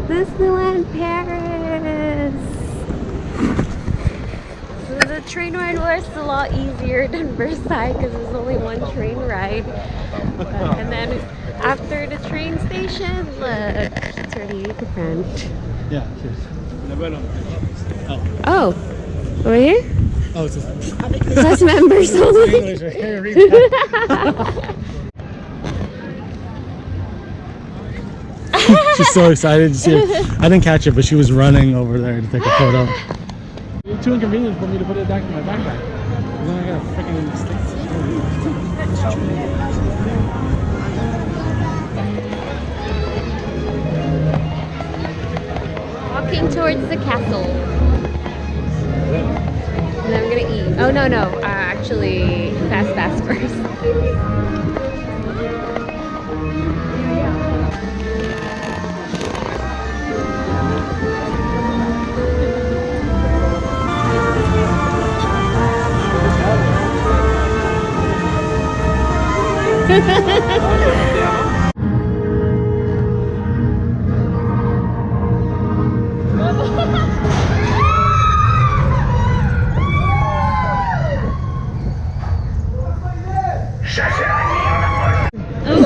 Disneyland Paris. So the train ride was a lot easier than Versailles because there's only one train ride. And then after the train station, look, it's already different. Yeah, cheers. Oh, over here? Oh, it's just It says members only. English right here. Read that. She's so excited to see it. I didn't catch it, but she was running over there to take a photo. It's too inconvenient for me to put it back in my backpack. Then I got freaking sticks. Walking towards the castle. And then I'm gonna eat. Oh no, actually fast first.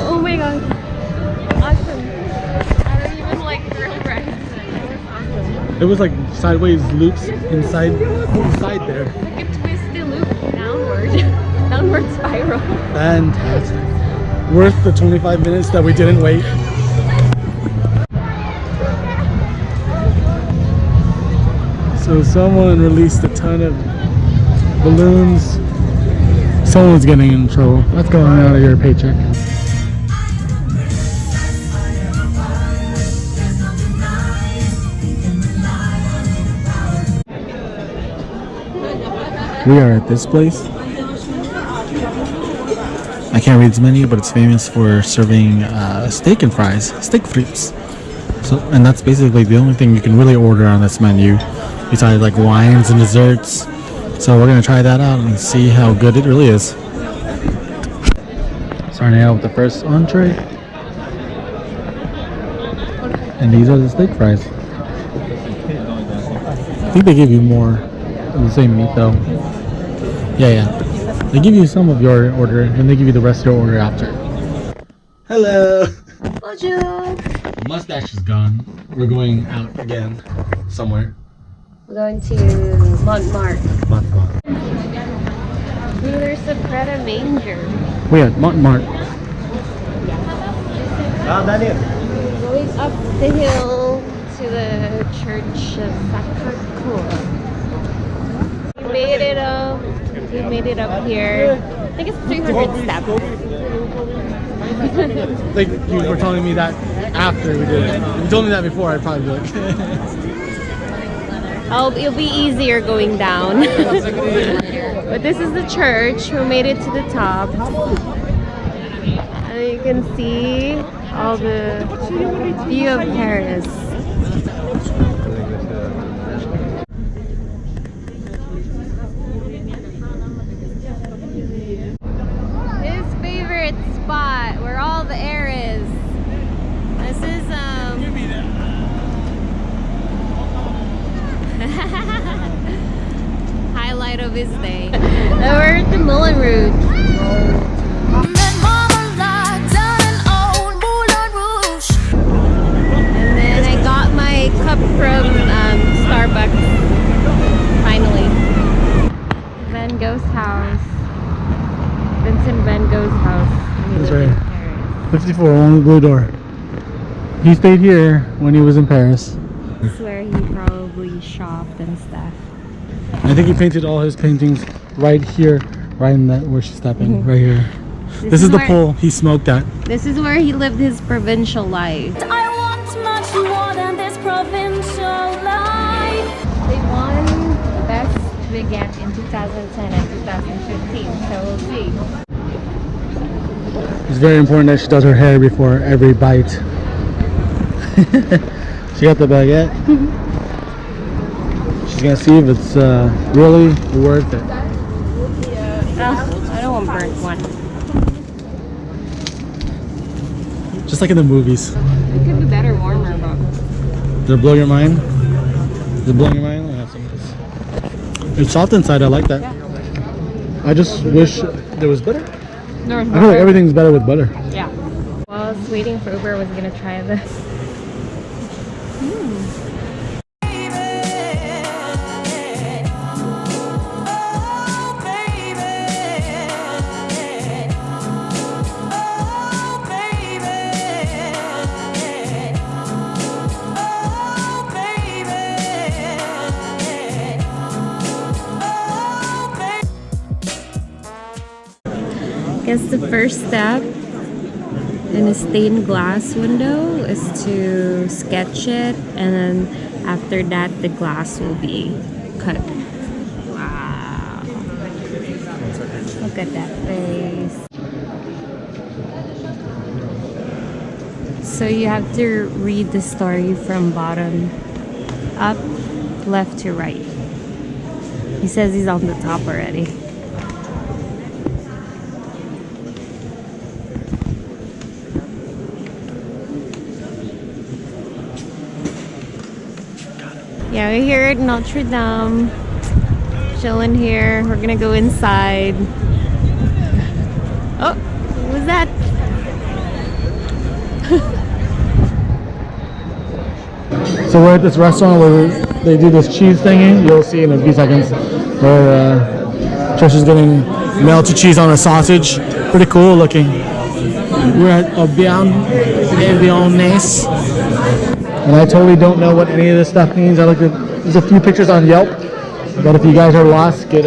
Oh my god. Awesome. I don't even like thrill rides. It was like sideways loops inside there. Like a twisty loop downward. Downward spiral. Fantastic. Worth the 25 minutes that we didn't wait. So someone released a ton of balloons. Someone's getting in trouble. That's going out of your paycheck. We are at this place. I can't read its menu, but it's famous for serving steak and fries, steak frites. So, and that's basically the only thing you can really order on this menu, besides like wines and desserts. So we're gonna try that out and see how good it really is. Starting out with the first entree, and these are the steak fries. I think they give you more of the same meat though. Yeah. They give you some of your order, and they give you the rest of your order after. Hello! Bonjour! The mustache is gone. We're going out again, somewhere. We're going to Montmartre. Montmartre. Ooh, there's a Pret a Manger. We're at Montmartre. Going up the hill to the Church of Sacré-Cœur. We made it up here. I think it's 300 steps. Like, you were telling me that after we did it. If you told me that before, I'd probably be like... It'll be easier going down. But this is the church. We made it to the top. And you can see all the view of Paris. Spot where all the air is. This is highlight of his day. Now we're at the Moulin Rouge. And then I got my cup from Starbucks. Finally. Van Gogh's house. Vincent Van Gogh's house. That's right. 54 on the blue door. He stayed here when he was in Paris. This is where he probably shopped and stuff. I think he painted all his paintings right here, right in that where she's stepping, right here. This is the pool he smoked at. This is where he lived his provincial life. I want much more than this provincial life. They won Best Baguette in 2010 and 2015, so we'll see. It's very important that she does her hair before every bite. She got the baguette. She's gonna see if it's really worth it. Oh, I don't want burnt one. Just like in the movies. It could be better warmer, but Did it blow your mind? Did it blow your mind? Let me have some of this. It's soft inside. I like that. I just wish there was butter. No, I feel like everything's better with butter. Yeah. While I was waiting for Uber, I was gonna try this. I guess the first step in a stained glass window is to sketch it, and then after that the glass will be cut. Wow. Look at that face. So you have to read the story from bottom up, left to right. He says he's on the top already. Yeah, we're here at Notre Dame, chilling here. We're gonna go inside. Oh, what was that? So we're at this restaurant where they do this cheese thingy. You'll see in a few seconds where Trish is getting melted cheese on a sausage. Pretty cool looking. We're at Beyondness. And I totally don't know what any of this stuff means. I looked at, there's a few pictures on Yelp, but if you guys are lost, get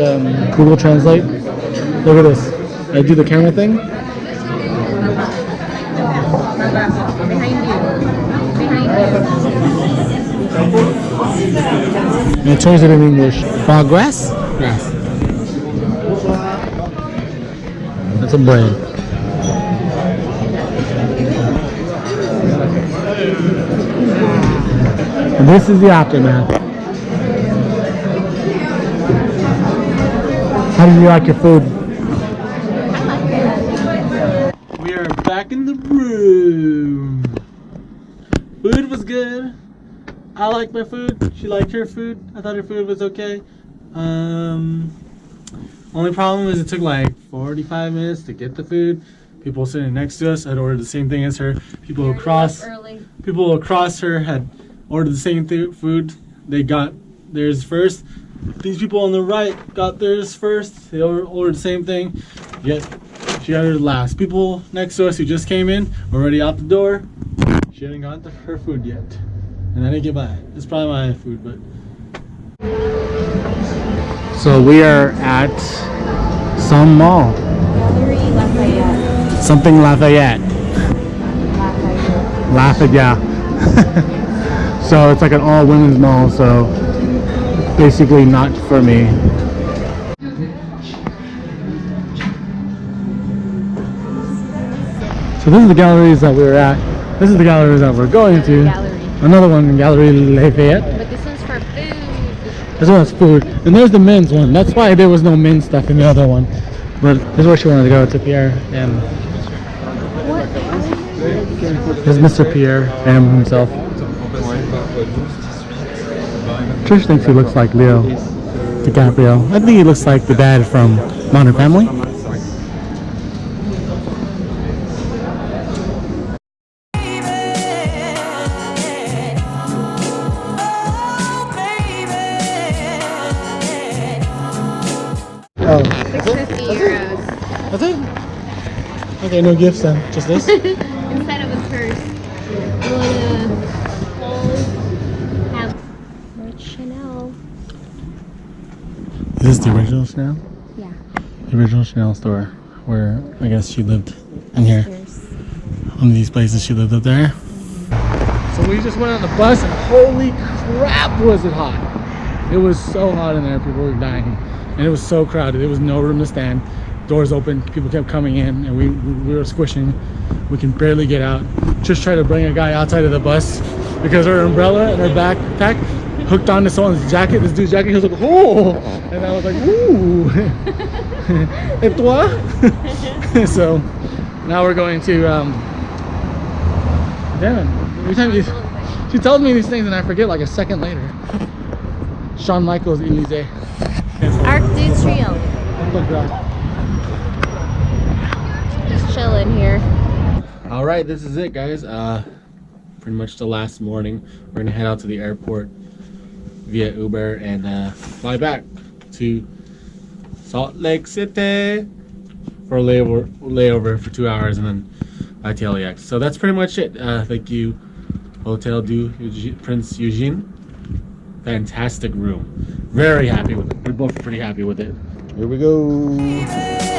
Google Translate. Look at this. I do the camera thing. And it turns it in English. Foie grass? Grass. That's a brain. And this is the aftermath. How do you like your food? We are back in the room. Food was good. I like my food. She liked her food. I thought her food was okay. Only problem is it took like 45 minutes to get the food. People sitting next to us had ordered the same thing as her. People across her had ordered the same food. They got theirs first. These people on the right got theirs first. They ordered the same thing, yet she got hers last. People next to us who just came in were already out the door. She hadn't got her food yet, and I didn't get mine. It's probably my food, but. So we are at some mall. Gallery Lafayette. Something Lafayette. Lafayette. So it's like an all women's mall, so basically not for me. So this is the galleries that we're at. This is the galleries that we're going to. Another one in Gallery Lafayette. But this one's for food. This one's food. And there's the men's one. That's why there was no men's stuff in the other one. But this is where she wanted to go, to Pierre M. What? This is Mr. Pierre M himself. Trish thinks he looks like Leo DiCaprio. I think he looks like the dad from Modern Family. Oh. 650 euros. That's it? Okay, no gifts then. Just this? Instead of a purse. You wanna have Chanel. Is this the original Chanel? Yeah. The original Chanel store where I guess she lived in here. One of these places she lived up there. So we just went on the bus and holy crap was it hot. It was so hot in there, people were dying. And it was so crowded, there was no room to stand. Doors open, people kept coming in, and we were squishing. We can barely get out. Just tried to bring a guy outside of the bus because her umbrella and her backpack hooked onto someone's jacket, this dude's jacket. He was like, oh! And I was like, ooh! Et toi? So now we're going to, damn it. Every time She tells me these things and I forget like a second later. Shawn Michaels, Elysee. Arc du Triomphe. Just chilling here. All right, this is it, guys. Pretty much the last morning. We're gonna head out to the airport via Uber and fly back to Salt Lake City for a layover for 2 hours and then back to LAX. So that's pretty much it. Thank you, Hotel du Prince Eugene. Fantastic room. Very happy with it. We're both pretty happy with it. Here we go.